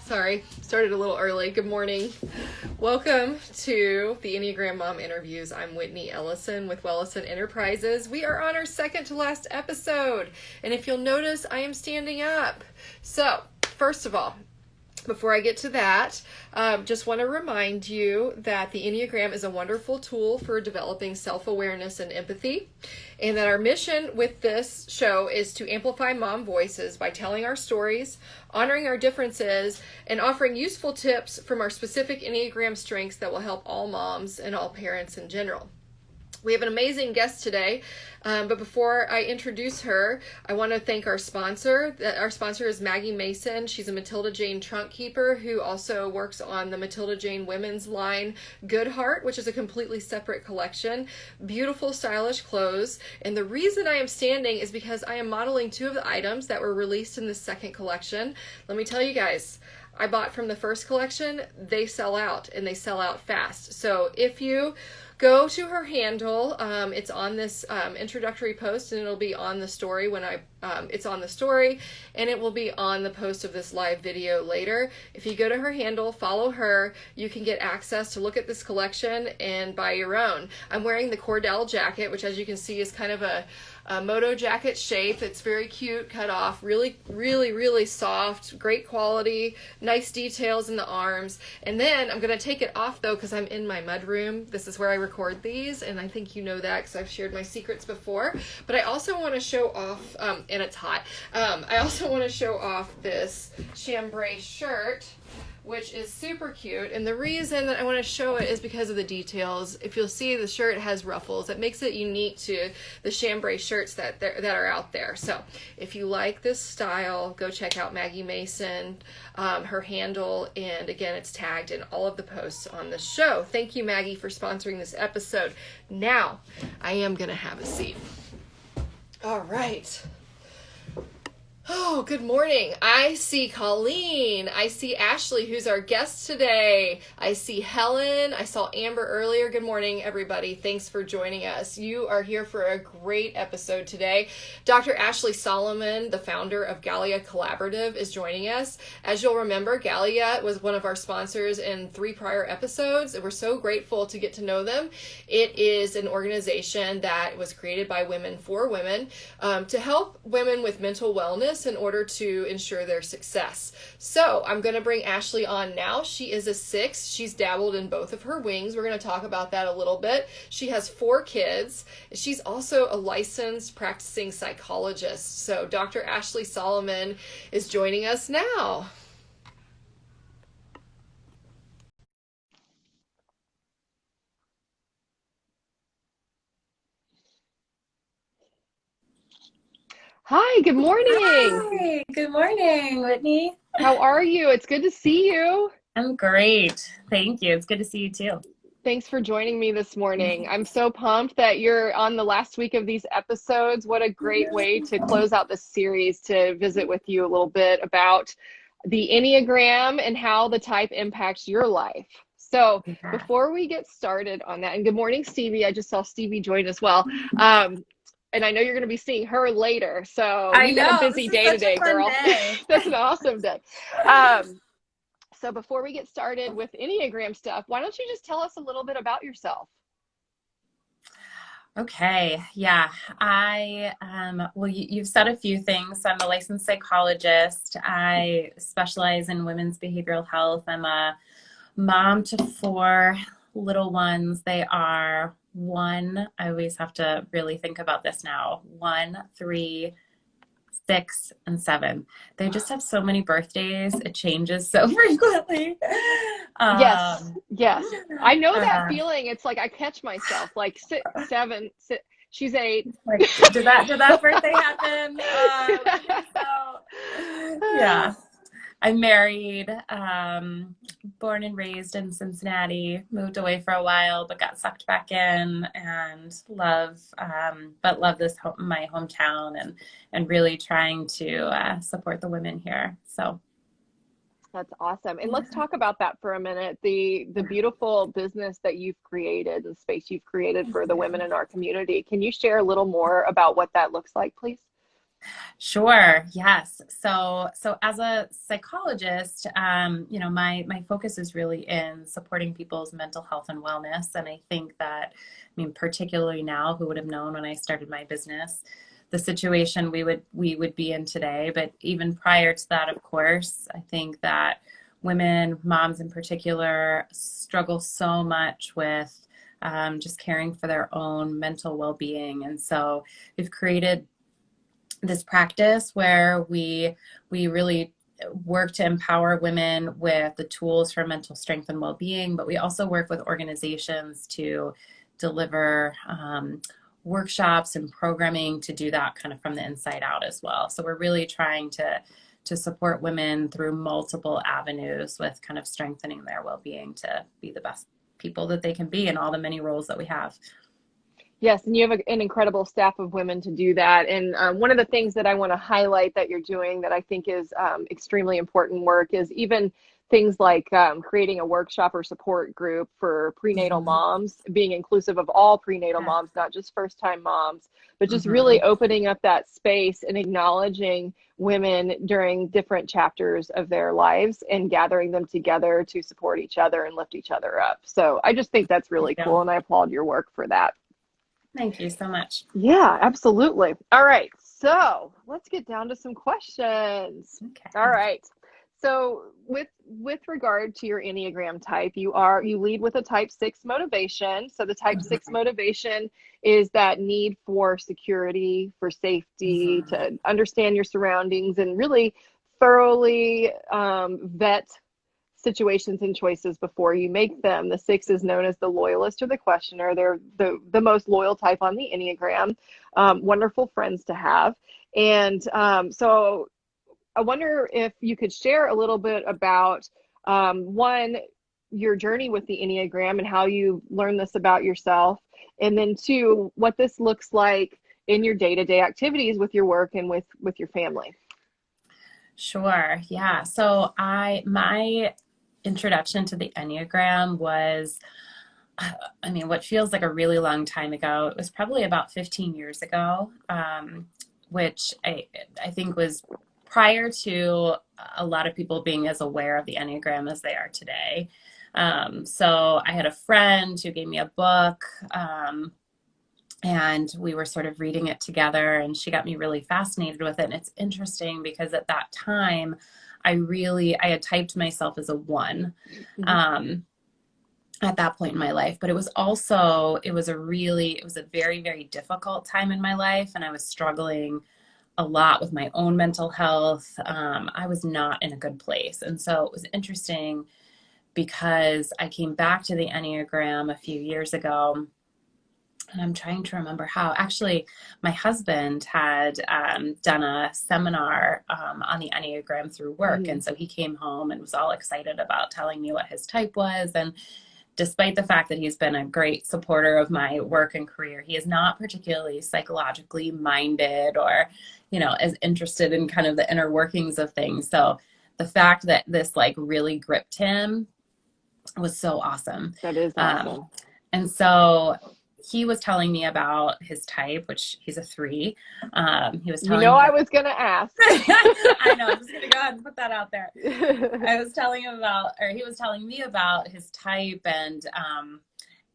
Sorry, started a little early. Good morning. Welcome to the Enneagram Mom Interviews. I'm Whitney Ellison with Ellison Enterprises. We are on our second to last episode, and if you'll notice, I am standing up. So, first of all, before I get to that, just want to remind you that the Enneagram is a wonderful tool for developing self-awareness and empathy, and that our mission with this show is to amplify mom voices by telling our stories, honoring our differences, and offering useful tips from our specific Enneagram strengths that will help all moms and all parents in general. We have an amazing guest today, but before I introduce her, I want to thank our sponsor. Our sponsor is Maggie Mason. She's a Matilda Jane trunk keeper who also works on the Matilda Jane women's line, Good Heart, which is a completely separate collection. Beautiful, stylish clothes. And the reason I am standing is because I am modeling two of the items that were released in the second collection. Let me tell you guys, I bought from the first collection. They sell out, and they sell out fast. So if you go to her handle, it's on this introductory post, and it'll be on the story when it's on the story, and it will be on the post of this live video later. If you go to her handle, follow her, you can get access to look at this collection and buy your own. I'm wearing the Cordell jacket, which as you can see is kind of a moto jacket shape. It's very cute, cut off, really soft, great quality, nice details in the arms. And then I'm going to take it off though because I'm in my mud room. This is where I record these, and I think you know that because I've shared my secrets before. But I also want to show off, and it's hot, I also want to show off this chambray shirt, which is super cute. And the reason that I want to show it is because of the details. If you'll see, the shirt has ruffles. It makes it unique to the chambray shirts that are out there. So if you like this style, go check out Maggie Mason, her handle, and again, it's tagged in all of the posts on the show. Thank you, Maggie, for sponsoring this episode. Now, I am going to have a seat. All right. Oh, good morning. I see Colleen. I see Ashley, who's our guest today. I see Helen. I saw Amber earlier. Good morning, everybody. Thanks for joining us. You are here for a great episode today. Dr. Ashley Solomon, the founder of Galia Collaborative, is joining us. As you'll remember, Galia was one of our sponsors in 3 prior episodes, and we're so grateful to get to know them. It is an organization that was created by women for women to help women with mental wellness in order to ensure their success. So I'm going to bring Ashley on now. She is a 6. She's dabbled in both of her wings. We're going to talk about that a little bit. She has 4 kids. She's also a licensed practicing psychologist. So Dr. Ashley Solomon is joining us now. Hi, good morning. Hi, good morning, Whitney. How are you? It's good to see you. I'm great. Thank you. It's good to see you too. Thanks for joining me this morning. I'm so pumped that you're on the last week of these episodes. What a great way to close out this series, to visit with you a little bit about the Enneagram and how the type impacts your life. So before we get started on that, and good morning, Stevie. I just saw Stevie join as well. And I know you're going to be seeing her later. So you've got a busy day today, girl. That's an awesome day. So before we get started with Enneagram stuff, why don't you just tell us a little bit about yourself? Okay. Yeah. Well, you've said a few things. I'm a licensed psychologist. I specialize in women's behavioral health. I'm a mom to 4 little ones. They are 1, I always have to really think about this now, 1, 3, 6, and 7. They just have so many birthdays. It changes so frequently. Yes. I know that feeling. It's like I catch myself like 6, 7, 6. She's 8. Like, did that birthday happen? Yeah. I'm married, born and raised in Cincinnati, moved away for a while, but got sucked back in, and love this my hometown, and really trying to support the women here. So that's awesome. And let's talk about that for a minute. The beautiful business that you've created, the space you've created for the women in our community. Can you share a little more about what that looks like, please? Sure. Yes. So as a psychologist, my focus is really in supporting people's mental health and wellness. And I think that, I mean, particularly now, who would have known when I started my business, the situation we would be in today. But even prior to that, of course, I think that women, moms in particular, struggle so much with just caring for their own mental well-being. And so we've created this practice where we really work to empower women with the tools for mental strength and well-being, but we also work with organizations to deliver workshops and programming to do that kind of from the inside out as well. So we're really trying to support women through multiple avenues with kind of strengthening their well-being to be the best people that they can be in all the many roles that we have. Yes, and you have an incredible staff of women to do that. And one of the things that I want to highlight that you're doing that I think is extremely important work is even things like creating a workshop or support group for prenatal Mm-hmm. moms, being inclusive of all prenatal Yeah. moms, not just first-time moms, but just Mm-hmm. really opening up that space and acknowledging women during different chapters of their lives and gathering them together to support each other and lift each other up. So I just think that's really Yeah. cool, and I applaud your work for that. Thank you so much. Yeah, absolutely. All right. So let's get down to some questions. All Okay. right. So with regard to your Enneagram type, you lead with a type 6 motivation. So the type 6 Mhm. motivation is that need for security, for safety, Mhm. to understand your surroundings and really thoroughly vet situations and choices before you make them. The 6 is known as the loyalist or the questioner. They're the most loyal type on the Enneagram. Wonderful friends to have. And so I wonder if you could share a little bit about one, your journey with the Enneagram and how you learned this about yourself. And then two, what this looks like in your day-to-day activities with your work and with your family. Sure. Yeah. So my introduction to the Enneagram was, I mean, what feels like a really long time ago. It was probably about 15 years ago, which I think was prior to a lot of people being as aware of the Enneagram as they are today. So I had a friend who gave me a book. And we were sort of reading it together, and she got me really fascinated with it. And it's interesting because at that time I had typed myself as a 1 Mm-hmm. um, at that point in my life, but it was a very, very difficult time in my life, and I was struggling a lot with my own mental health. I was not in a good place, and so it was interesting because I came back to the Enneagram a few years ago, and I'm trying to remember how. Actually, my husband had done a seminar on the Enneagram through work. Mm-hmm. And so he came home and was all excited about telling me what his type was. And despite the fact that he's been a great supporter of my work and career, he is not particularly psychologically minded or, as interested in kind of the inner workings of things. So the fact that this like really gripped him was so awesome. That is Um, awesome. and so he was telling me about his type, which he's a 3. He was You telling know, me, I was going to ask. I know, I'm just going to go ahead and put that out there. I was telling him he was telling me about his type,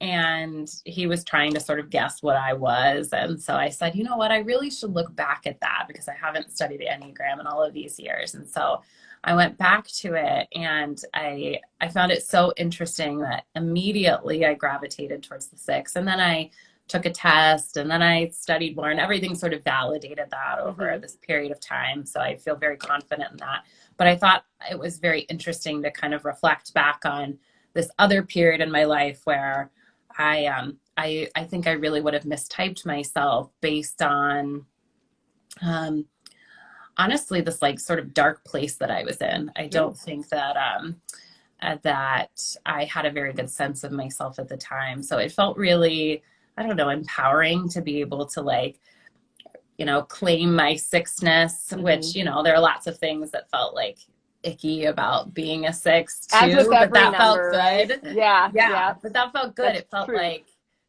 and he was trying to sort of guess what I was. And so I said, you know what, I really should look back at that because I haven't studied the Enneagram in all of these years. And so I went back to it, and I found it so interesting that immediately I gravitated towards the 6. And then I took a test, and then I studied more, and everything sort of validated that over Mm-hmm. this period of time. So I feel very confident in that. But I thought it was very interesting to kind of reflect back on this other period in my life where I think I really would have mistyped myself based on honestly this like sort of dark place that I was in. I Mm-hmm. don't think that that I had a very good sense of myself at the time. So it felt really, I don't know, empowering to be able to like, claim my 6ness, Mm-hmm. which, there are lots of things that felt like icky about being a 6 As with too, but every that felt number, right? good. Yeah, Yeah, yeah, but that felt good. that's It felt true. like,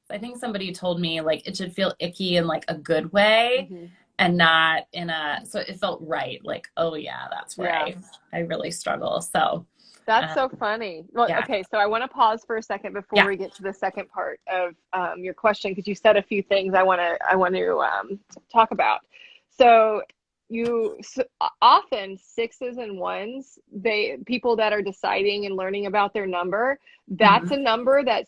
I think somebody told me like it should feel icky in like a good way. Mm-hmm. and not in a, so it felt right. Like, oh yeah, that's where Yeah. I really struggle. So, That's um, so funny. Well, yeah, okay, so I want to pause for a second before yeah. we get to the second part of your question, because you said a few things I want to talk about. So often sixes and ones, people that are deciding and learning about their number, that's Hmm. a number that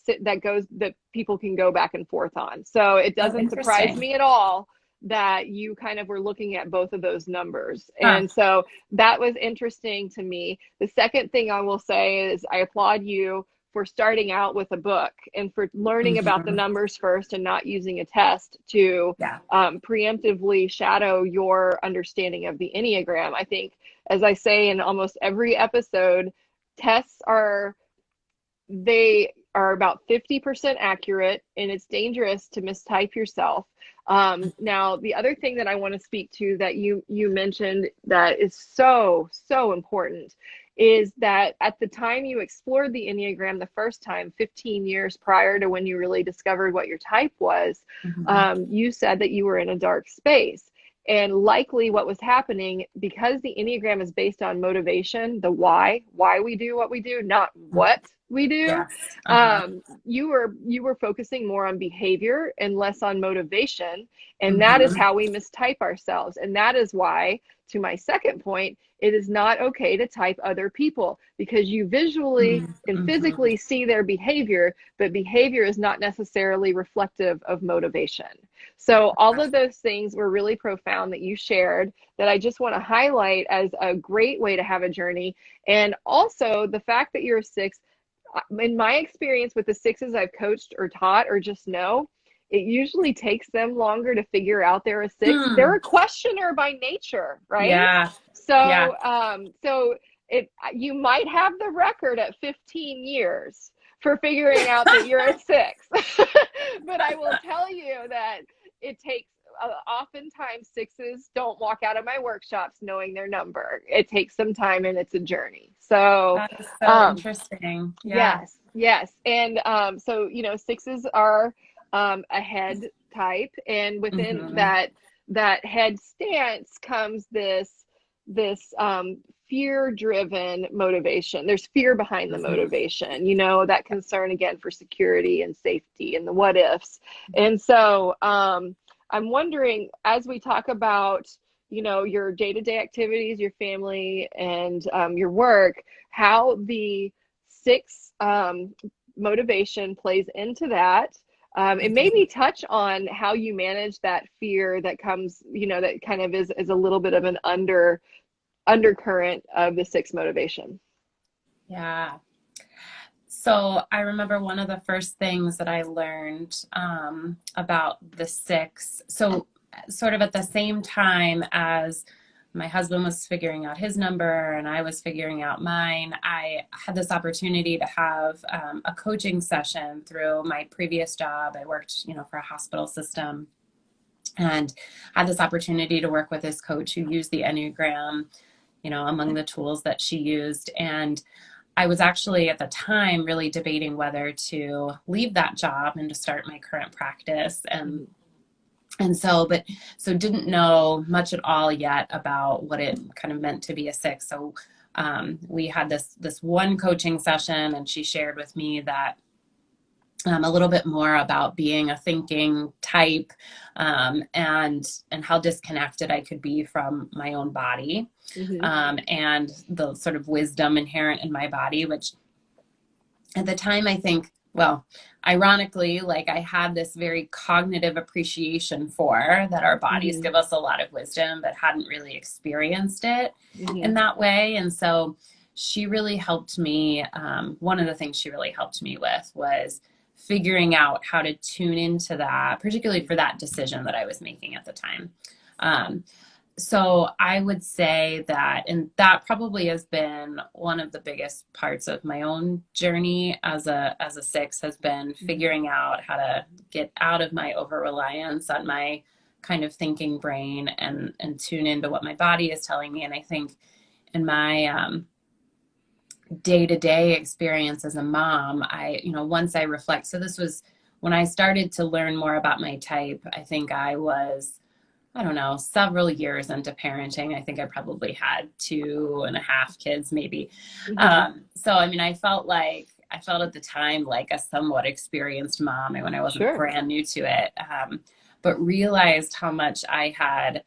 people can go back and forth on. So it Oh, doesn't surprise interesting. me at all that you kind of were looking at both of those numbers. Huh. And so that was interesting to me. The second thing I will say is I applaud you for starting out with a book and for learning about the Hmm. numbers first and not using a test to Yeah. preemptively shadow your understanding of the Enneagram. I think, as I say in almost every episode, tests they are about 50% accurate, and it's dangerous to mistype yourself. Now, the other thing that I want to speak to that you mentioned that is so important is that at the time you explored the Enneagram the first time, 15 years prior to when you really discovered what your type was, Hmm. you said that you were in a dark space. And likely what was happening, because the Enneagram is based on motivation, the why we do what we do, not what we do. Yes. Uh-huh. You were focusing more on behavior and less on motivation. And that is Hmm. how we mistype ourselves. And that is why, to my second point, it is not okay to type other people, because you visually and Hmm. physically see their behavior, but behavior is not necessarily reflective of motivation. So all of those things were really profound that you shared, that I just want to highlight as a great way to have a journey. And also the fact that you're a six, in my experience with the sixes I've coached or taught or just know, it usually takes them longer to figure out they're a six. They're Hmm. a questioner by nature, right? Yeah. Yeah. So you might have the record at 15 years for figuring out that you're a six. But I will tell you that it takes oftentimes sixes don't walk out of my workshops knowing their number. It takes some time and it's a journey. So That is so um, interesting. Yeah. yes. And so, sixes are a head type, and within Hmm. that head stance comes this fear driven motivation. There's fear behind the Hmm. motivation, that concern again for security and safety and the what ifs. And so I'm wondering, as we talk about your day-to-day activities, your family, and your work, how the six motivation plays into that. And maybe touch on how you manage that fear that comes, that kind of is a little bit of an undercurrent of the six motivation. Yeah. So I remember one of the first things that I learned about the six. So, sort of at the same time as my husband was figuring out his number and I was figuring out mine, I had this opportunity to have a coaching session through my previous job. I worked, for a hospital system, and had this opportunity to work with this coach who used the Enneagram, among the tools that she used. And I was actually at the time really debating whether to leave that job and to start my current practice. And Mhm. so didn't know much at all yet about what it kind of meant to be a six. So we had this one coaching session, and she shared with me that a little bit more about being a thinking type, and how disconnected I could be from my own body, Mhm. and the sort of wisdom inherent in my body, which at the time I think, well, ironically, like I had this very cognitive appreciation for that our bodies Mhm. give us a lot of wisdom, but hadn't really experienced it in Mhm. that way. And so she really helped me. One of the things she really helped me with was figuring out how to tune into that, particularly for that decision that I was making at the time. Um, so I would say that, and that probably has been one of the biggest parts of my own journey as a six, has been Mhm. figuring out how to get out of my over reliance on my kind of thinking brain and tune into what my body is telling me. And I think in my day-to-day experience as a mom, once I reflect, so this was when I started to learn more about my type. I think I was I don't know, several years into parenting. I think I probably had 2.5 kids, maybe. Hmm. So, I mean, I felt at the time like a somewhat experienced mom and when I wasn't Sure. brand new to it, but realized how much I had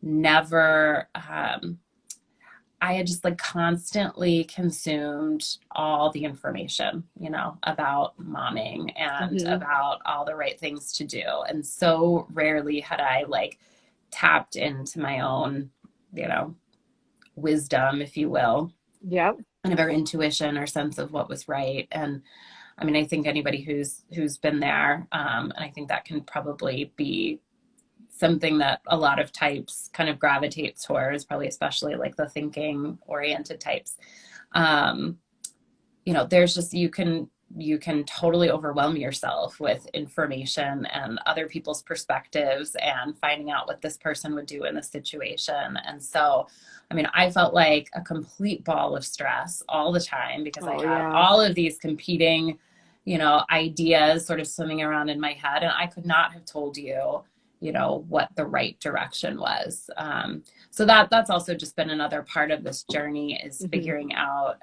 never, I had just like constantly consumed all the information, about momming and Hmm. about all the right things to do. And so rarely had I like tapped into my own, you know, wisdom, if you will, Yep. kind of our intuition or sense of what was right. And I mean, I think anybody who's been there, and I think that can probably be something that a lot of types kind of gravitate towards, probably especially like the thinking oriented types. Um, there's just you can totally overwhelm yourself with information and other people's perspectives and finding out what this person would do in this situation. And so, I mean, I felt like a complete ball of stress all the time because I Oh, had yeah. all of these competing, ideas sort of swimming around in my head. And I could not have told you, what the right direction was. So that's also just been another part of this journey is Hmm. figuring out,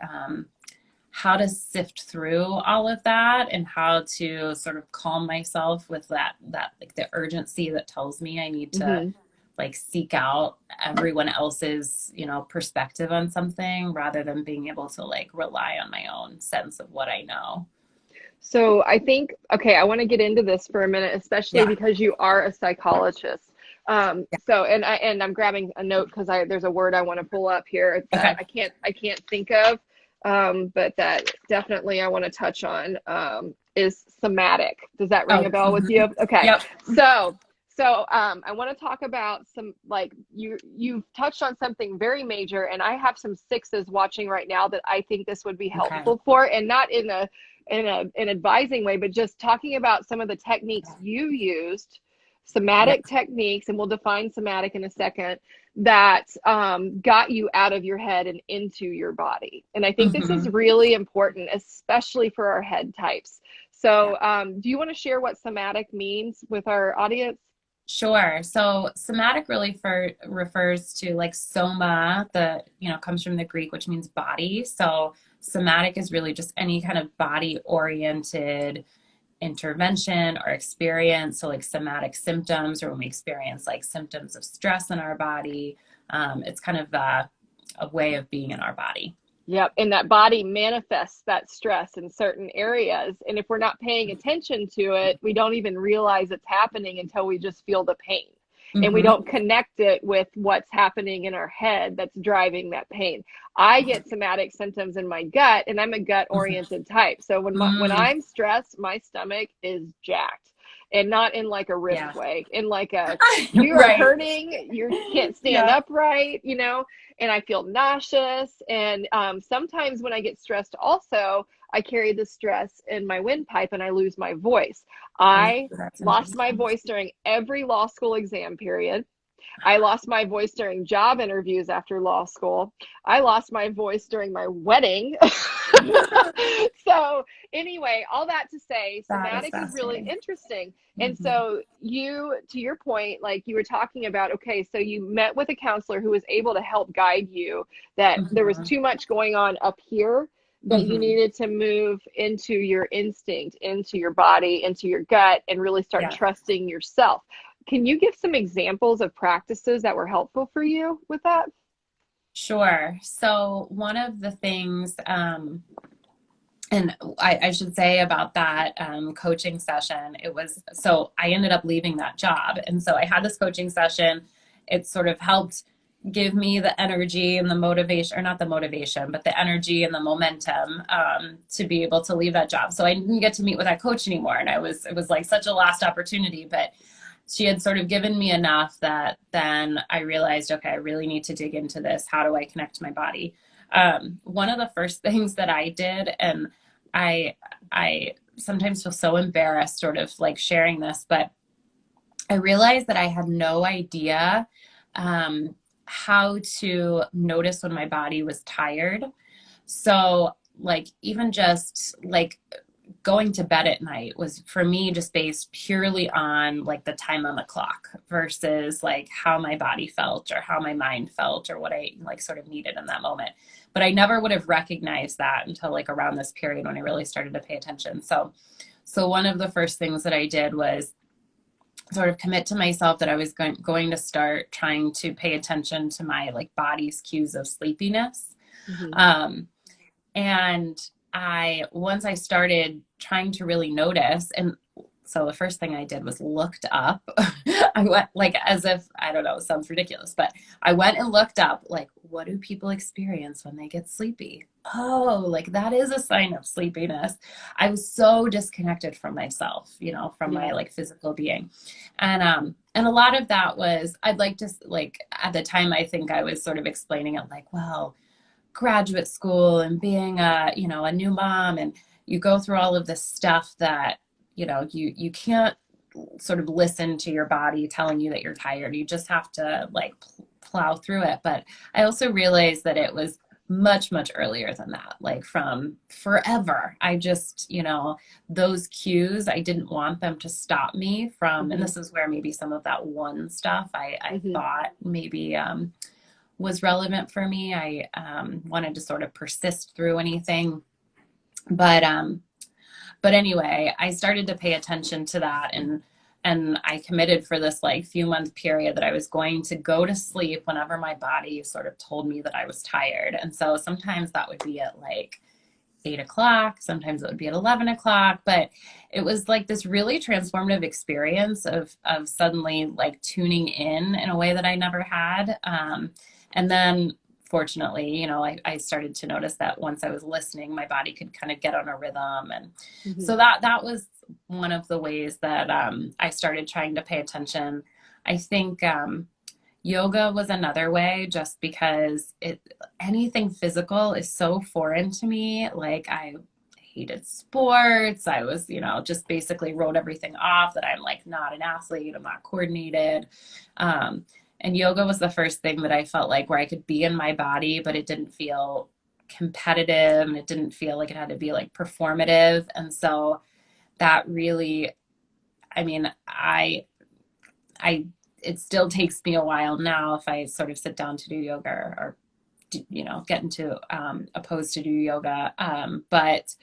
how to sift through all of that and how to sort of calm myself with that like the urgency that tells me I need to Hmm. like seek out everyone else's, perspective on something rather than being able to like rely on my own sense of what I know. So I think, okay, I want to get into this for a minute, especially Yeah. because you are a psychologist. Yeah. And I'm grabbing a note because there's a word I want to pull up here that Okay. I can't think of, but that definitely I want to touch on, is somatic. Does that ring a Oh, bell with mhm. you? Okay, Yep. so I want to talk about some, like, you've touched on something very major, and I have some sixes watching right now that I think this would be Okay. helpful for, and not in an advising way, but just talking about some of the techniques you used, Yeah. somatic techniques, and we'll define somatic in a second, that got you out of your head and into your body. And I think this is Hmm. really important, especially for our head types. Yeah. So, do you want to share what somatic means with our audience? Sure. So somatic really refers to like soma, comes from the Greek, which means body. So somatic is really just any kind of body oriented intervention or experience. So like somatic symptoms, or when we experience like symptoms of stress in our body, it's kind of a way of being in our body. Yep. And that body manifests that stress in certain areas. And if we're not paying attention to it, we don't even realize it's happening until we just feel the pain. And we Mm-hmm. don't connect it with what's happening in our head that's driving that pain. I get somatic symptoms in my gut, and I'm a gut oriented type. So when Mm, I'm stressed, my stomach is jacked. And not in like a risk yeah. way, in like a, you are Right. hurting, you can't stand Yeah. upright, and I feel nauseous. And sometimes when I get stressed, also, I carry the stress in my windpipe and I lose my voice. Oh, I that's lost my interesting. voice during every law school exam period. I lost my voice during job interviews after law school. I lost my voice during my wedding. So, anyway, all that to say, That is somatic is really fascinating. interesting. And Hmm. so, to your point, like you were talking about, okay, so you met with a counselor who was able to help guide you, that there was Hmm. too much going on up here, that you Hmm. needed to move into your instinct, into your body, into your gut, and really start Yeah. trusting yourself. Can you give some examples of practices that were helpful for you with that? Sure. So one of the things, and I should say about that coaching session, it was so I ended up leaving that job. And so I had this coaching session. It sort of helped give me the energy and the motivation, or not the motivation, but the energy and the momentum to be able to leave that job. So I didn't get to meet with that coach anymore. And it was like such a lost opportunity. But she had sort of given me enough that then I realized, okay, I really need to dig into this. How do I connect to my body? One of the first things that I did, and I I sometimes feel so embarrassed sort of like sharing this, but I realized that I had no idea how to notice when my body was tired. So like even just like going to bed at night was for me just based purely on like the time on the clock versus like how my body felt or how my mind felt or what I like sort of needed in that moment. But I never would have recognized that until like around this period when I really started to pay attention. So one of the first things that I did was sort of commit to myself that I was going to start trying to pay attention to my like body's cues of sleepiness. And once I started trying to really notice, and so the first thing I did was looked up. I went like, as if, I don't know, it sounds ridiculous, but I went and looked up, like, what do people experience when they get sleepy? Oh, like that is a sign of sleepiness. I was so disconnected from myself, you know, from my like physical being. And a lot of that was, I'd like to, like, at the time, I think I was sort of explaining it like, well, graduate school and being a, you know, a new mom, and you go through all of this stuff that, you know, you can't sort of listen to your body telling you that you're tired. You just have to like plow through it. But I also realized that it was much, much earlier than that, like from forever. I just, you know, those cues, I didn't want them to stop me from, and this is where maybe some of that one stuff I thought maybe was relevant for me. I wanted to sort of persist through anything. But anyway, I started to pay attention to that, and I committed for this like few month period that I was going to go to sleep whenever my body sort of told me that I was tired. And so sometimes that would be at like 8 o'clock, sometimes it would be at 11 o'clock, but it was like this really transformative experience of suddenly like tuning in a way that I never had. And then fortunately, you know, I started to notice that once I was listening, my body could kind of get on a rhythm. And so that was one of the ways that I started trying to pay attention. I think yoga was another way, just because anything physical is so foreign to me. Like I hated sports. I was, you know, just basically wrote everything off that I'm like not an athlete, I'm not coordinated. And yoga was the first thing that I felt like where I could be in my body, but it didn't feel competitive and it didn't feel like it had to be like performative. And so that really, I mean, it still takes me a while now if I sort of sit down to do yoga or you know, get into a pose to do yoga. But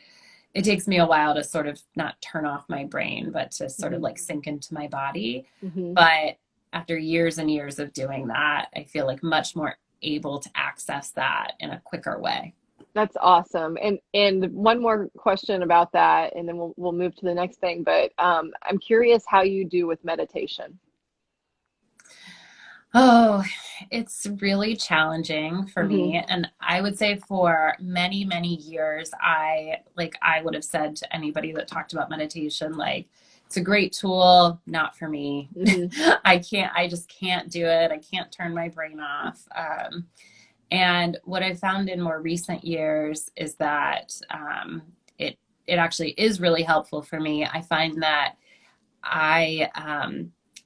it takes me a while to sort of not turn off my brain, but to sort of like sink into my body. But after years and years of doing that, I feel like much more able to access that in a quicker way. That's awesome. And one more question about that, and then we'll move to the next thing. But I'm curious how you do with meditation. Oh, it's really challenging for me. And I would say for many, many years, I would have said to anybody that talked about meditation, like, it's a great tool, not for me. I just can't do it. I can't turn my brain off. And what I found in more recent years is that it actually is really helpful for me. I find that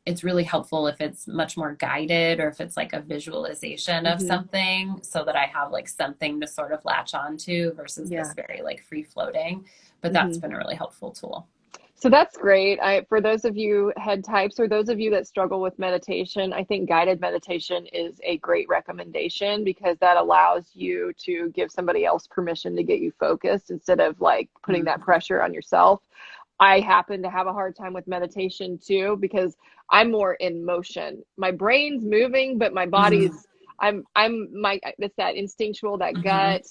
it's really helpful if it's much more guided, or if it's like a visualization of something, so that I have like something to sort of latch onto versus this very like free floating. But that's been a really helpful tool. So that's great. For those of you head types, or those of you that struggle with meditation, I think guided meditation is a great recommendation, because that allows you to give somebody else permission to get you focused instead of like putting that pressure on yourself. I happen to have a hard time with meditation too, because I'm more in motion. My brain's moving, but my body's, it's that instinctual, that gut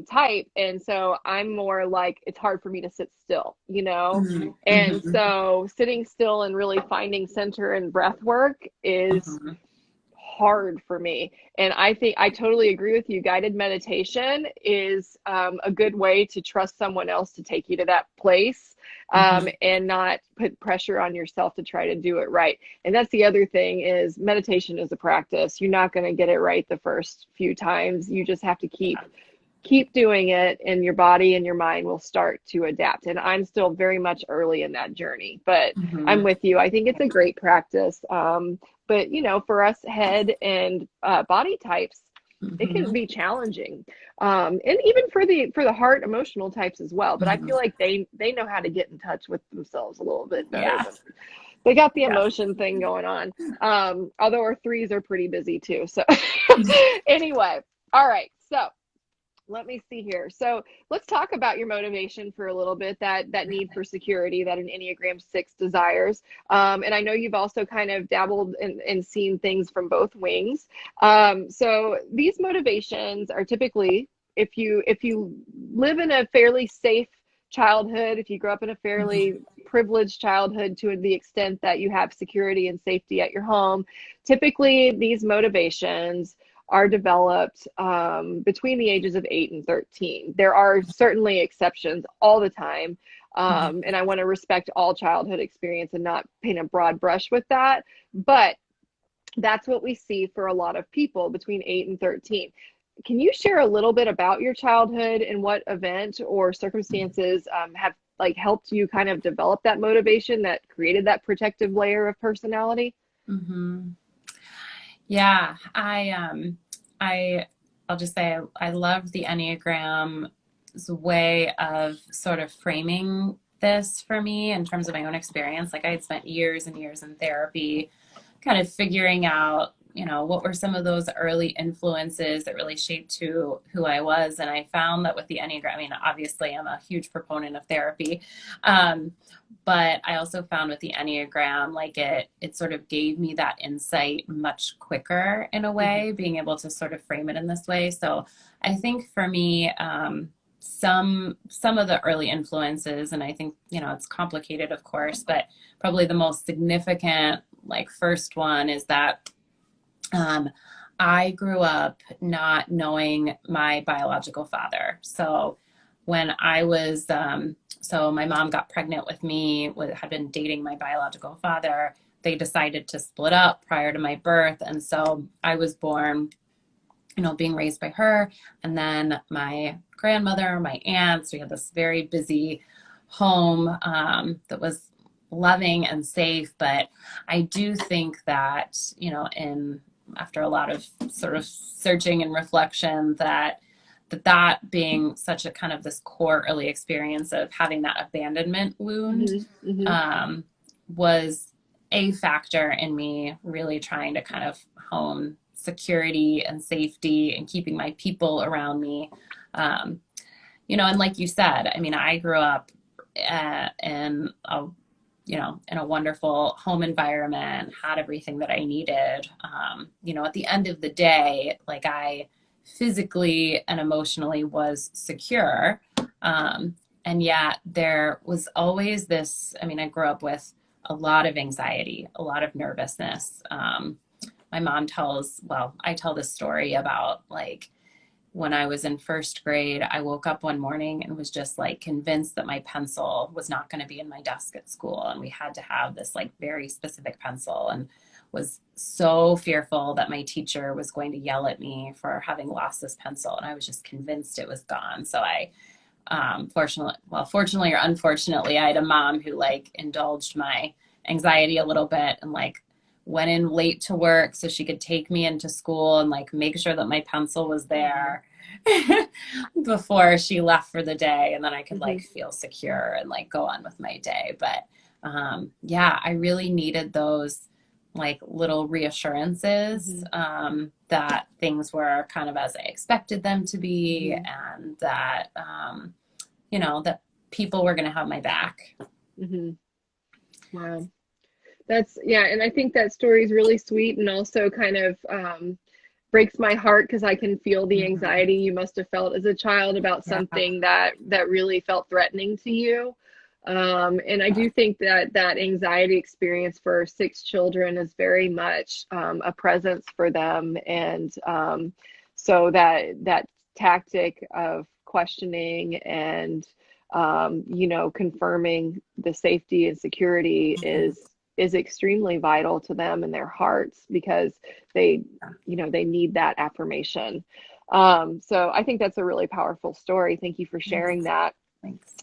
type. And so I'm more like, it's hard for me to sit still, you know? And so sitting still and really finding center and breath work is hard for me. And I think I totally agree with you. Guided meditation is a good way to trust someone else to take you to that place, and not put pressure on yourself to try to do it right. And that's the other thing, is meditation is a practice. You're not going to get it right the first few times. You just have to keep doing it, and your body and your mind will start to adapt. And I'm still very much early in that journey, but I'm with you. I think it's a great practice. But you know, for us head and body types, it can Mm-hmm. be challenging. And even for the heart emotional types as well. But I Mm-hmm. feel like they know how to get in touch with themselves a little bit better Yeah. than they got the Yeah. emotion thing going on. Although our threes are pretty busy too. So anyway, all right. So let me see here. So let's talk about your motivation for a little bit, that need for security that an Enneagram 6 desires. And I know you've also kind of dabbled and seen things from both wings. So these motivations are typically, if you live in a fairly safe childhood, if you grew up in a fairly privileged childhood to the extent that you have security and safety at your home, typically these motivations are developed between the ages of 8 and 13. There are certainly exceptions all the time. And I want to respect all childhood experience and not paint a broad brush with that. But that's what we see for a lot of people between 8 and 13. Can you share a little bit about your childhood and what event or circumstances have like helped you kind of develop that motivation that created that protective layer of personality? Mm-hmm. Yeah, I I'll just say I love the Enneagram's way of sort of framing this for me in terms of my own experience. Like I had spent years and years in therapy, kind of figuring out, what were some of those early influences that really shaped who I was. And I found that with the Enneagram, I mean, obviously I'm a huge proponent of therapy. But I also found with the Enneagram, like it sort of gave me that insight much quicker in a way, being able to sort of frame it in this way. So I think for me, some of the early influences, and I think, it's complicated, of course, but probably the most significant, like first one is that I grew up not knowing my biological father. So when I was, so my mom got pregnant with me, had been dating my biological father. They decided to split up prior to my birth. And so I was born, being raised by her. And then my grandmother, my aunts, we had this very busy home that was loving and safe. But I do think that, after a lot of sort of searching and reflection, that being such a kind of this core early experience of having that abandonment wound was a factor in me really trying to kind of hone security and safety and keeping my people around me. And like you said, I mean, I grew up in a wonderful home environment, had everything that I needed. At the end of the day, like I physically and emotionally was secure. And yet there was always this, I mean, I grew up with a lot of anxiety, a lot of nervousness. My mom I tell this story about like when I was in first grade, I woke up one morning and was just like convinced that my pencil was not going to be in my desk at school. And we had to have this like very specific pencil, and was so fearful that my teacher was going to yell at me for having lost this pencil. And I was just convinced it was gone. So I, fortunately or unfortunately, I had a mom who like indulged my anxiety a little bit and like went in late to work so she could take me into school and like make sure that my pencil was there before she left for the day. And then I could like feel secure and like go on with my day. But I really needed those like little reassurances that things were kind of as I expected them to be, and that, that people were going to have my back. Wow. And I think that story is really sweet and also kind of breaks my heart because I can feel the anxiety you must have felt as a child about something that really felt threatening to you. And I do think that anxiety experience for 6 children is very much a presence for them. And so that tactic of questioning and, confirming the safety and security is extremely vital to them and their hearts because they need that affirmation. So I think that's a really powerful story. Thank you for sharing that. Thanks.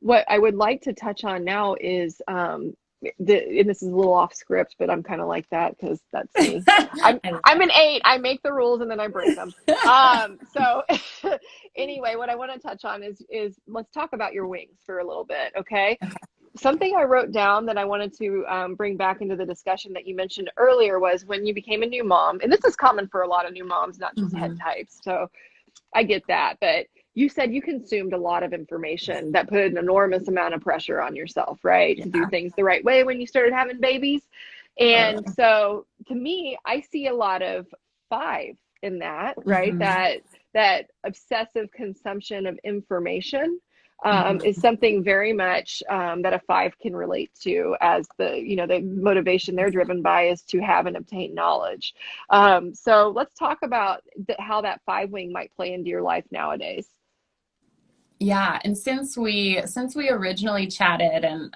What I would like to touch on now is and this is a little off script, but I'm kind of like that because that's me. I'm I love I'm an 8. I make the rules and then I break them. So anyway, what I want to touch on is let's talk about your wings for a little bit, okay? Something I wrote down that I wanted to bring back into the discussion that you mentioned earlier was when you became a new mom, and this is common for a lot of new moms, not just head types. So I get that, but you said you consumed a lot of information that put an enormous amount of pressure on yourself, right? Yeah, To do things the right way when you started having babies. And totally. so to me, I see a lot of 5 in that, right? Mm-hmm. That obsessive consumption of information is Mm-hmm. something very much that a 5 can relate to, as the motivation they're driven by is to have and obtain knowledge. So let's talk about how that 5 wing might play into your life nowadays. Yeah, and since we originally chatted, and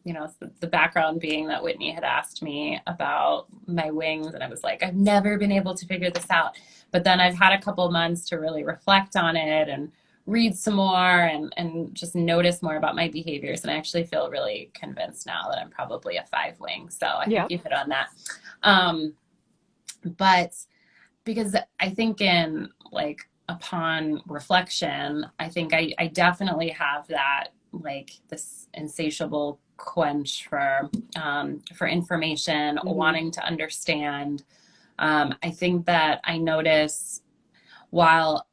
the background being that Whitney had asked me about my wings, and I was like, I've never been able to figure this out. But then I've had a couple of months to really reflect on it and read some more and just notice more about my behaviors. And I actually feel really convinced now that I'm probably a 5 wing. So I Yeah. think you hit on that. But because I think upon reflection, I think I definitely have that, like, this insatiable quench for information, wanting to understand. I think that I notice, while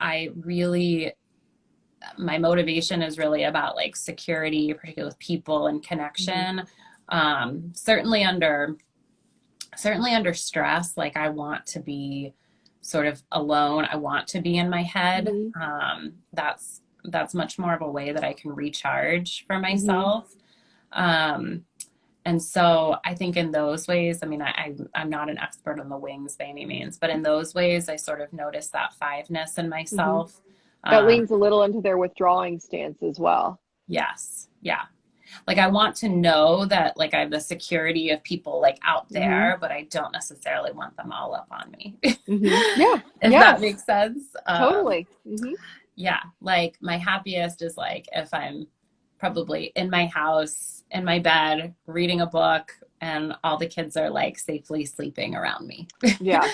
my motivation is really about like security, particularly with people and connection, certainly under stress, like I want to be sort of alone. I want to be in my head. That's much more of a way that I can recharge for myself. And so I think in those ways, I mean, I'm not an expert on the wings by any means, but in those ways, I sort of notice that 5-ness in myself. That leans a little into their withdrawing stance as well. Yes. Yeah. Like I want to know that like I have the security of people like out there, but I don't necessarily want them all up on me. Yeah. If that makes sense. Totally. Yeah. Like my happiest is like if I'm probably in my house, in my bed, reading a book, and all the kids are like safely sleeping around me. Yeah.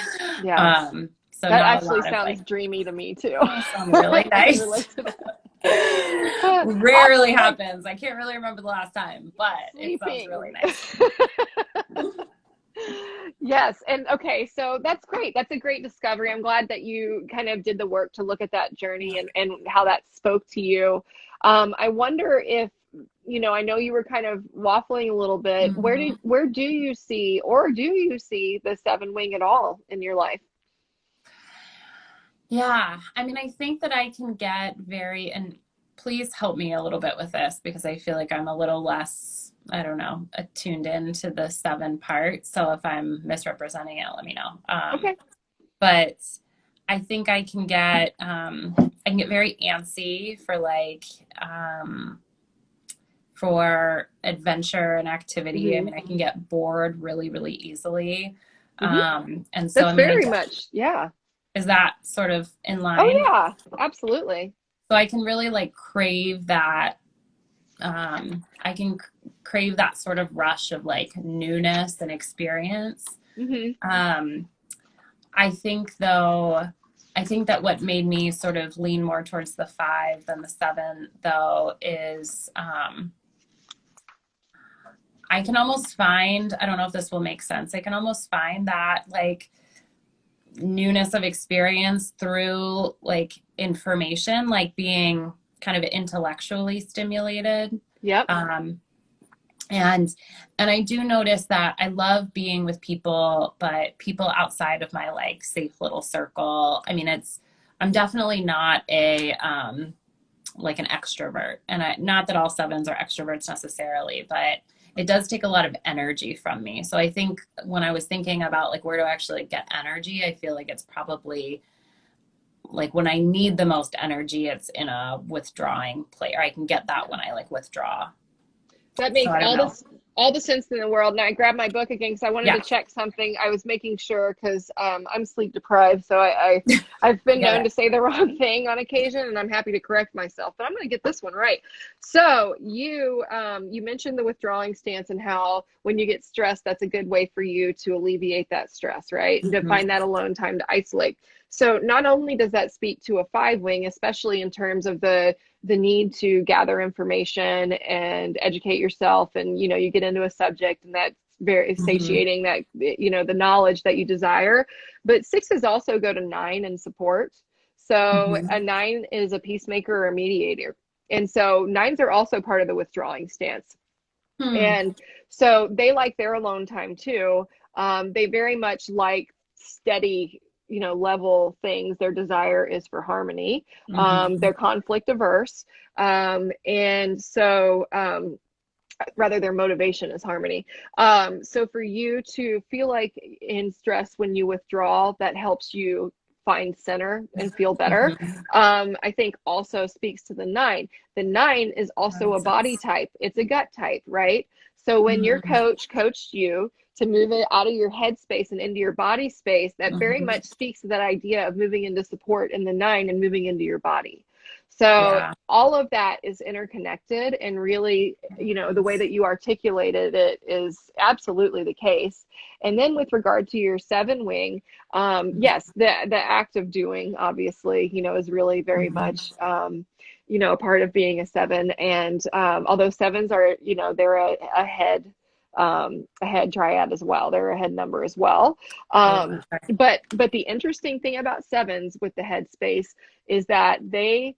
So that not actually a lot sounds of dreamy to me too. Sounds really nice. Rarely happens. I can't really remember the last time, but it sounds really nice. Yes. And okay, so that's great. That's a great discovery. I'm glad that you kind of did the work to look at that journey and how that spoke to you. I wonder if, I know you were kind of waffling a little bit. Where do you see, or do you see the 7 wing at all in your life? Yeah. I mean, I think that I can get and please help me a little bit with this, because I feel like I'm a little less, I don't know, attuned into the 7 part. So if I'm misrepresenting it, let me know. Okay. But I think I can get very antsy for for adventure and activity. I mean, I can get bored really, really easily. And so that's very much, yeah. Is that sort of in line? Oh yeah, absolutely. So I can really like crave that. I can crave that sort of rush of like newness and experience. I think that what made me sort of lean more towards the 5 than the 7 though is I can almost find, I don't know if this will make sense, I can almost find that like newness of experience through like information, like being kind of intellectually stimulated. Yep. And I do notice that I love being with people, but people outside of my like safe little circle. I mean, I'm definitely not a like an extrovert, and not that all 7s are extroverts necessarily, but it does take a lot of energy from me. So I think when I was thinking about like where to actually get energy, I feel like it's probably like when I need the most energy, it's in a withdrawing place, or I can get that when I like withdraw. That makes all the sense in the world. And I grabbed my book again because I wanted Yeah. to check something. I was making sure because I'm sleep deprived, so I've been Get known it. to say the wrong thing on occasion, and I'm happy to correct myself. But I'm going to get this one right. So you mentioned the withdrawing stance and how when you get stressed, that's a good way for you to alleviate that stress, right? And to Mhm. find that alone time to isolate. So not only does that speak to a 5 wing, especially in terms of the need to gather information and educate yourself, and you get into a subject and that's very Mhm. satiating, that the knowledge that you desire. But sixes also go to 9 and support. So a Mhm. 9 is a peacemaker or a mediator, and so nines are also part of the withdrawing stance. Hmm. And so they like their alone time too. They very much like steady, level things. Their desire is for harmony. They're Mhm. conflict averse. And so, rather, their motivation is harmony. So for you to feel like in stress when you withdraw, that helps you find center and feel better. Mhm. I think also speaks to the 9. The 9 is That also a makes body sense. type. It's a gut type, right? So when your Mhm. coach coached you to move it out of your head space and into your body space, that very Mhm. much speaks to that idea of moving into support in the 9 and moving into your body. So Yeah. all of that is interconnected, and really, the way that you articulated it is absolutely the case. And then with regard to your 7 wing, yes, the act of doing, obviously, is really very Mhm. much a part of being a 7. And although sevens are, they're a head triad as well, they're a head number as well. Oh, um, okay. but the interesting thing about sevens with the head space is that they,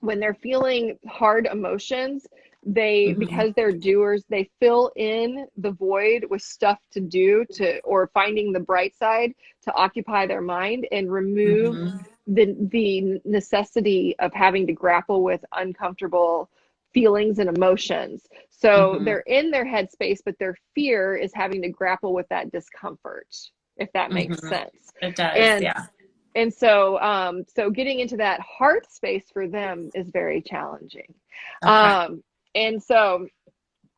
when they're feeling hard emotions, they, Mhm. because they're doers, they fill in the void with stuff to do, to or finding the bright side to occupy their mind and remove Mhm. the necessity of having to grapple with uncomfortable feelings and emotions. So Mhm. they're in their headspace, but their fear is having to grapple with that discomfort, if that makes Mhm. sense. It does. And Yeah. so getting into that heart space for them is very challenging. Okay. And so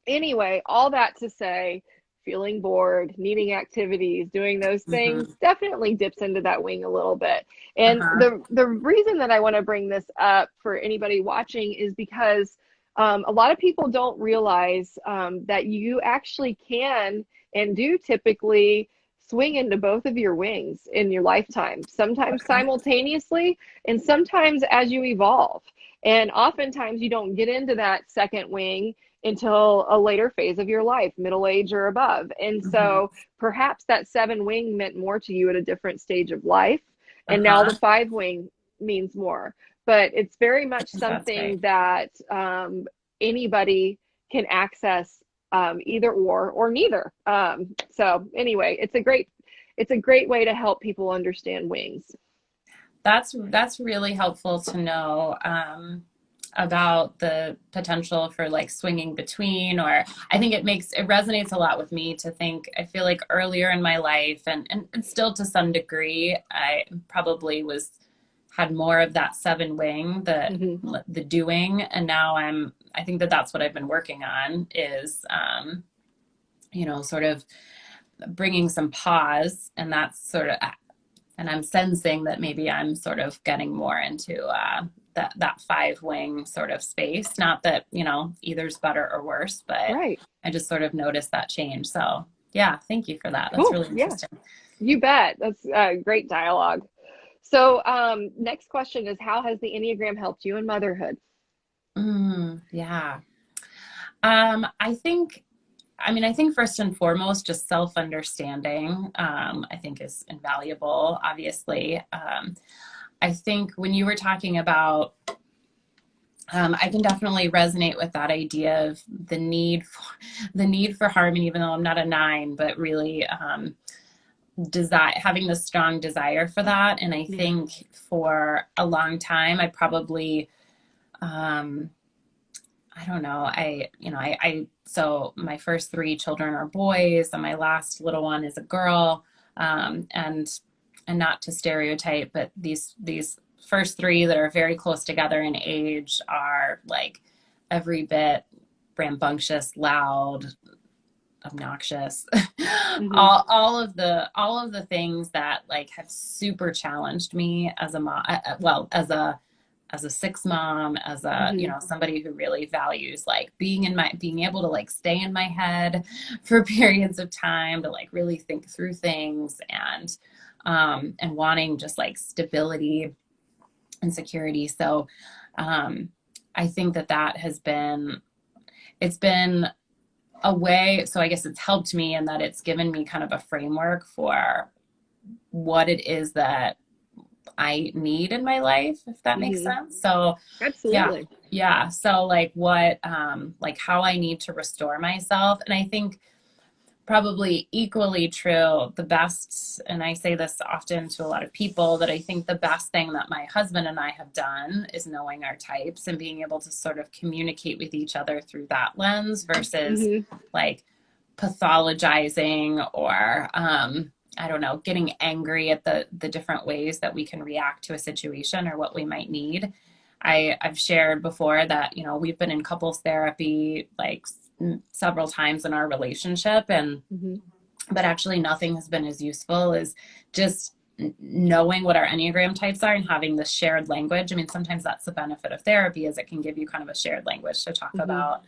anyway, all that to say, feeling bored, needing activities, doing those things Mhm. definitely dips into that wing a little bit. And Uh-huh. the reason that I want to bring this up for anybody watching is because a lot of people don't realize that you actually can and do typically swing into both of your wings in your lifetime, sometimes Okay. simultaneously and sometimes as you evolve. And oftentimes you don't get into that second wing until a later phase of your life, middle age or above. And Mhm. so perhaps that 7 wing meant more to you at a different stage of life. And now the Uh-huh. 5 wing means more. But it's very much I think that's something great. that anybody can access, either or neither. So anyway, it's a great way to help people understand wings. That's really helpful to know, about the potential for like swinging between, or I think it resonates a lot with me to think. I feel like earlier in my life, and still to some degree, I probably had more of that 7 wing, Mm-hmm. the doing, and now I think that that's what I've been working on is, sort of bringing some pause, and that's sort of, and I'm sensing that maybe I'm sort of getting more into that 5 wing sort of space. Not that either's better or worse, but Right. I just sort of noticed that change. So yeah, thank you for that. That's Cool. really Yeah, interesting. you bet. That's great dialogue. So, next question is, how has the Enneagram helped you in motherhood? Yeah. I think. I think first and foremost, just self understanding. I think is invaluable. Obviously, I think when you were talking about, I can definitely resonate with that idea of the need for harmony, even though I'm not a 9, but really, desire, having the strong desire for that. And I Yeah. think for a long time, I probably, um, I don't know, so my first 3 children are boys, and my last little one is a girl. And not to stereotype, but these first 3 that are very close together in age are like every bit rambunctious, loud, obnoxious, Mm-hmm. all of the things that like have super challenged me as a mom, well, as a six mom, as a, Mm-hmm. you know, somebody who really values like being able to like stay in my head for periods of time to like really think through things, and wanting just like stability and security. So I think that has been, it's been a way, so I guess it's helped me in that it's given me kind of a framework for what it is that I need in my life, if that makes Mm-hmm. sense. So Absolutely. yeah. So like what, like how I need to restore myself. And I think probably equally true, the best, and I say this often to a lot of people, that I think the best thing that my husband and I have done is knowing our types and being able to sort of communicate with each other through that lens versus Mm-hmm. like pathologizing or, I don't know, getting angry at the different ways that we can react to a situation or what we might need. I've shared before that, you know, we've been in couples therapy like several times in our relationship, and Mm-hmm. but actually nothing has been as useful as just knowing what our Enneagram types are and having this shared language. I mean, sometimes that's the benefit of therapy, is it can give you kind of a shared language to talk Mm-hmm. about,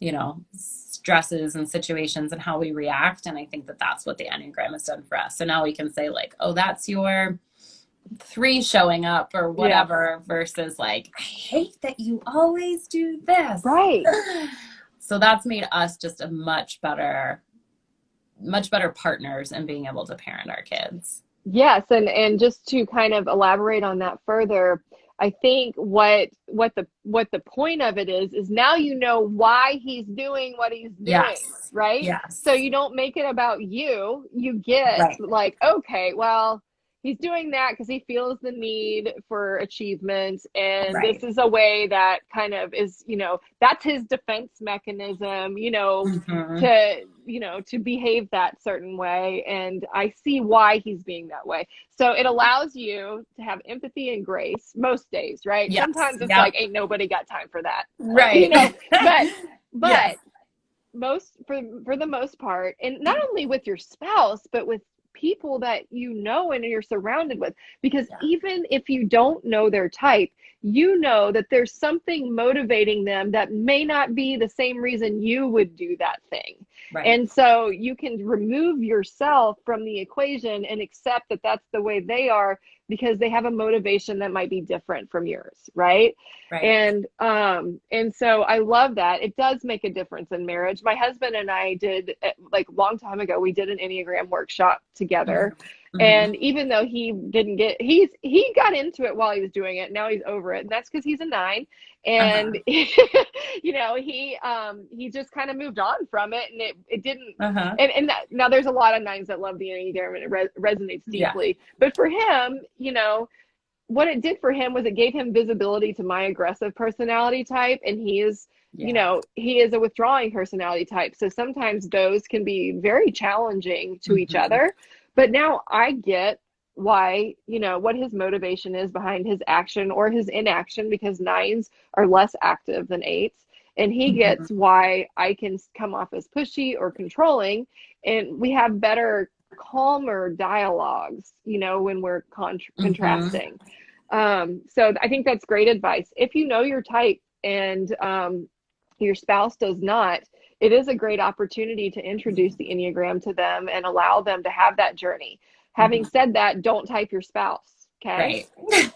you know, stresses and situations and how we react. And I think that's what the Enneagram has done for us. So now we can say like, oh, that's your 3 showing up or whatever, versus like, I hate that you always do this. Right. So that's made us just a much better partners in being able to parent our kids. Yes, and just to kind of elaborate on that further, I think what the point of it is now you know why he's doing what he's doing, Yes. right? Yes. So you don't make it about you. You get Right. like, okay, well, he's doing that because he feels the need for achievement, and Right. this is a way that kind of is, you know, that's his defense mechanism, you know, Mm-hmm. to behave that certain way, and I see why he's being that way. So it allows you to have empathy and grace most days, right? Yes. Sometimes it's Yep. like ain't nobody got time for that. Right. You know, but Yes. most for the most part, and not only with your spouse but with people that you know and you're surrounded with, because Yeah. even if you don't know their type, you know that there's something motivating them that may not be the same reason you would do that thing. Right. And so you can remove yourself from the equation and accept that that's the way they are, because they have a motivation that might be different from yours, right? Right. And so I love that. It does make a difference in marriage. My husband and I did, like a long time ago, we did an Enneagram workshop together. Mm-hmm. And even though he didn't get, he got into it while he was doing it. Now he's over it. And that's because he's a 9. And, you know, he just kind of moved on from it, and it didn't, and that, now there's a lot of 9s that love the Enneagram, and it resonates deeply. Yeah. But for him, you know, what it did for him was it gave him visibility to my aggressive personality type, and he is, you know, he is a withdrawing personality type. So sometimes those can be very challenging to each other. But now I get why, you know, what his motivation is behind his action or his inaction, because 9s are less active than 8s. And he gets why I can come off as pushy or controlling, and we have better, calmer dialogues, you know, when we're contrasting. So I think that's great advice. If you know your type and your spouse does not, it is a great opportunity to introduce the Enneagram to them and allow them to have that journey. Having said that, don't type your spouse. Okay. Right.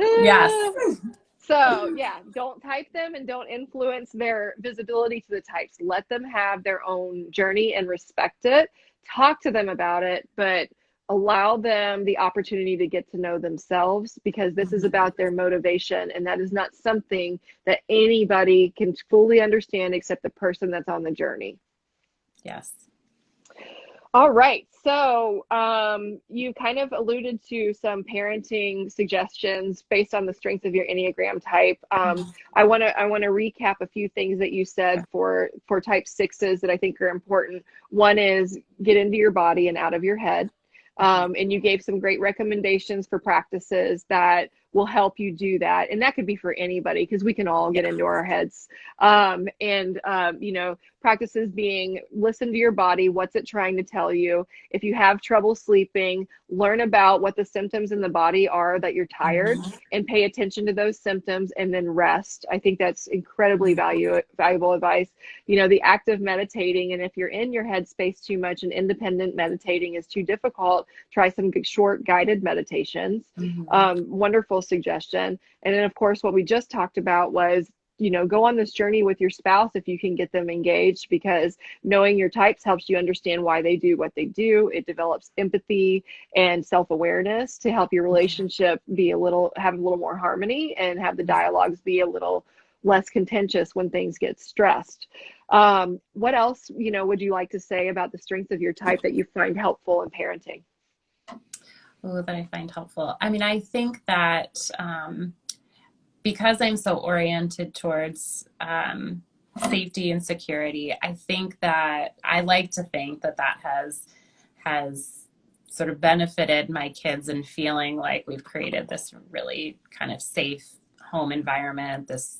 Yes. So yeah, don't type them and don't influence their visibility to the types. Let them have their own journey and respect it. Talk to them about it, but allow them the opportunity to get to know themselves, because this is about their motivation, and that is not something that anybody can fully understand except the person that's on the journey. Yes. All right. So you kind of alluded to some parenting suggestions based on the strength of your Enneagram type. I want to recap a few things that you said for type 6s that I think are important. One is get into your body and out of your head. And you gave some great recommendations for practices that will help you do that. And that could be for anybody, because we can all get into our heads. You know, practices being, listen to your body. What's it trying to tell you? If you have trouble sleeping, learn about what the symptoms in the body are that you're tired, and pay attention to those symptoms, and then rest. I think that's incredibly valuable advice. You know, the act of meditating, and if you're in your headspace too much and independent meditating is too difficult, try some short guided meditations. Wonderful suggestion. And then of course, what we just talked about was, you know, go on this journey with your spouse if you can get them engaged, because knowing your types helps you understand why they do what they do. It develops empathy and self-awareness to help your relationship be have a little more harmony, and have the dialogues be a little less contentious when things get stressed. What else, you know, would you like to say about the strengths of your type that you find helpful in parenting? Oh, that I find helpful. I mean, I think that, because I'm so oriented towards safety and security, I think that I like to think that that has sort of benefited my kids in feeling like we've created this really kind of safe home environment, this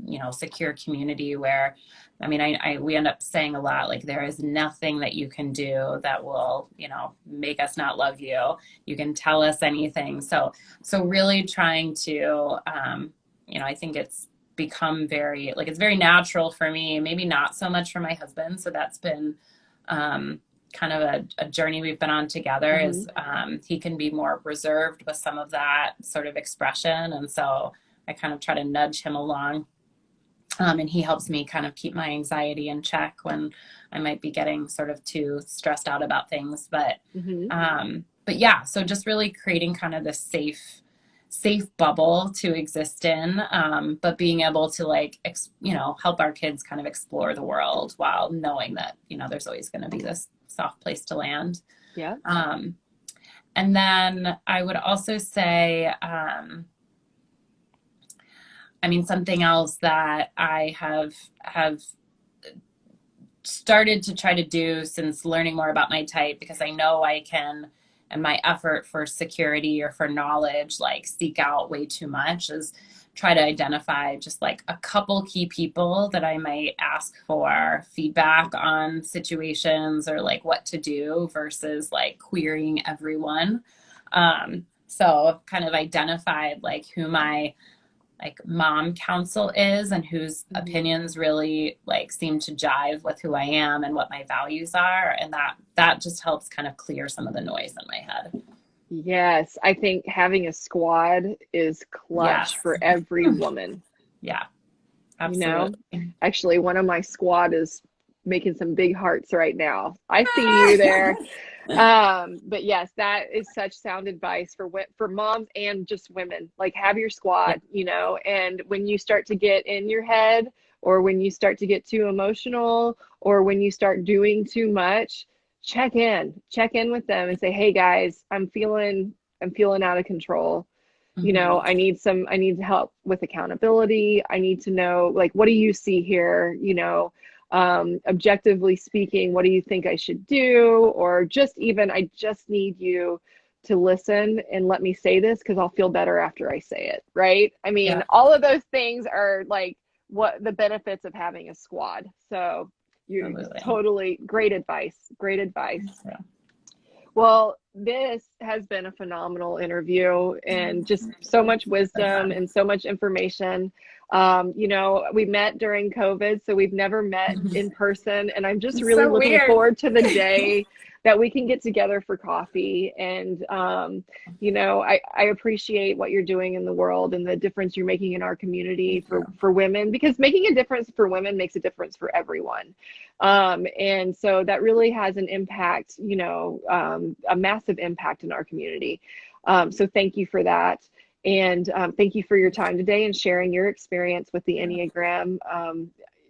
you know, secure community where, I mean, we end up saying a lot, like, there is nothing that you can do that will, you know, make us not love you. You can tell us anything. So really trying to, you know, I think it's become it's very natural for me, maybe not so much for my husband. So that's been kind of a journey we've been on together. Is he can be more reserved with some of that sort of expression. And so I kind of try to nudge him along. And he helps me kind of keep my anxiety in check when I might be getting sort of too stressed out about things. But yeah, so just really creating kind of this safe bubble to exist in, but being able to, like, you know, help our kids kind of explore the world while knowing that, you know, there's always going to be this soft place to land. Yeah. And then I would also say, I mean, something else that I have started to try to do since learning more about my type, because I know I can, and my effort for security or for knowledge, like, seek out way too much, is try to identify just like a couple key people that I might ask for feedback on situations or like what to do, versus like querying everyone. So I've kind of identified like who my like mom counsel is, and whose opinions really like seem to jive with who I am and what my values are. And that just helps kind of clear some of the noise in my head. Yes. I think having a squad is clutch for every woman. Yeah, absolutely. You know, actually one of my squad is making some big hearts right now. I see you there. But yes, that is such sound advice for moms and just women. Like, have your squad, you know, and when you start to get in your head, or when you start to get too emotional, or when you start doing too much, check in with them and say, hey guys, I'm feeling out of control. You know, I need help with accountability. I need to know, like, what do you see here? You know, objectively speaking, what do you think I should do? Or just even, I just need you to listen and let me say this, because I'll feel better after I say it. Right. I mean, all of those things are like what the benefits of having a squad. So you're totally great advice. Yeah. Well, this has been a phenomenal interview, and just so much wisdom and so much information. You know, we met during COVID, so we've never met in person, and I'm just really looking forward to the day that we can get together for coffee. And, you know, I appreciate what you're doing in the world and the difference you're making in our community for women, because making a difference for women makes a difference for everyone. And so that really has an impact, you know, a massive impact in our community. So thank you for that. And thank you for your time today and sharing your experience with the Enneagram.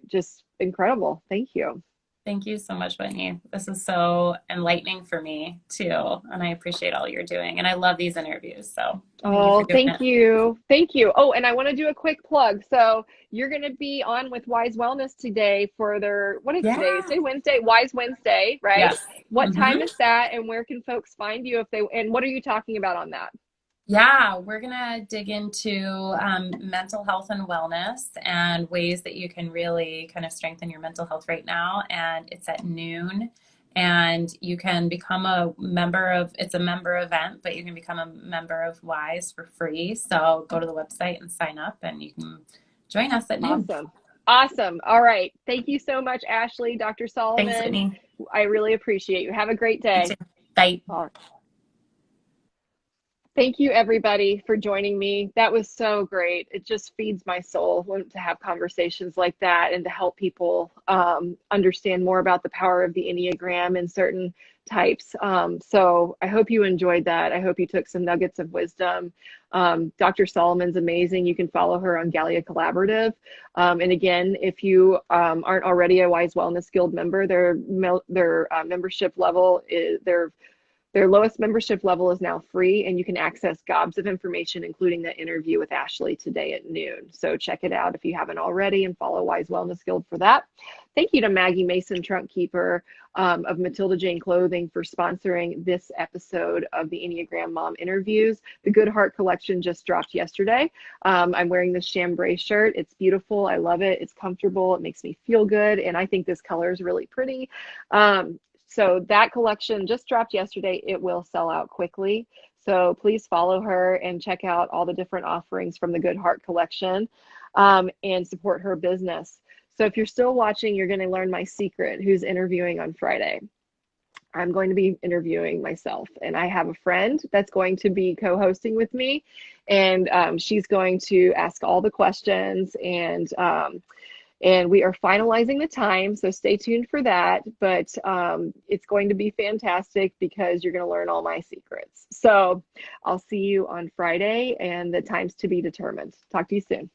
Just incredible. Thank you. Thank you so much, Whitney. This is so enlightening for me too. And I appreciate all you're doing. And I love these interviews. So thank you. Oh, and I want to do a quick plug. So you're going to be on with Wise Wellness today for their, what is today? Is it Wednesday? Wise Wednesday, right? Yes. What time is that? And where can folks find you and what are you talking about on that? Yeah, we're gonna dig into mental health and wellness and ways that you can really kind of strengthen your mental health right now. And it's at noon. And you can become a member of, it's a member event, but you can become a member of WISE for free. So go to the website and sign up and you can join us at noon. Awesome. Awesome. All right. Thank you so much, Ashley, Dr. Thanks, Solomon. Whitney. I really appreciate you. Have a great You day. too. Bye. Thank you, everybody, for joining me. That was so great. It just feeds my soul to have conversations like that and to help people understand more about the power of the Enneagram and certain types. So I hope you enjoyed that. I hope you took some nuggets of wisdom. Dr. Solomon's amazing. You can follow her on Galia Collaborative. And again, if you aren't already a Wise Wellness Guild member, their membership level is their lowest membership level is now free, and you can access gobs of information, including the interview with Ashley today at noon. So check it out if you haven't already, and follow Wise Wellness Guild for that. Thank you to Maggie Mason, trunk keeper of Matilda Jane Clothing, for sponsoring this episode of the Enneagram Mom Interviews. The Good Heart collection just dropped yesterday. I'm wearing this chambray shirt. It's beautiful. I love it. It's comfortable. It makes me feel good, and I think this color is really pretty. So that collection just dropped yesterday. It will sell out quickly. So please follow her and check out all the different offerings from the Good Heart collection, and support her business. So if you're still watching, you're going to learn my secret, who's interviewing on Friday. I'm going to be interviewing myself, and I have a friend that's going to be co-hosting with me, and she's going to ask all the questions, and we are finalizing the time, so stay tuned for that. But it's going to be fantastic because you're going to learn all my secrets. So I'll see you on Friday, and the time's to be determined. Talk to you soon.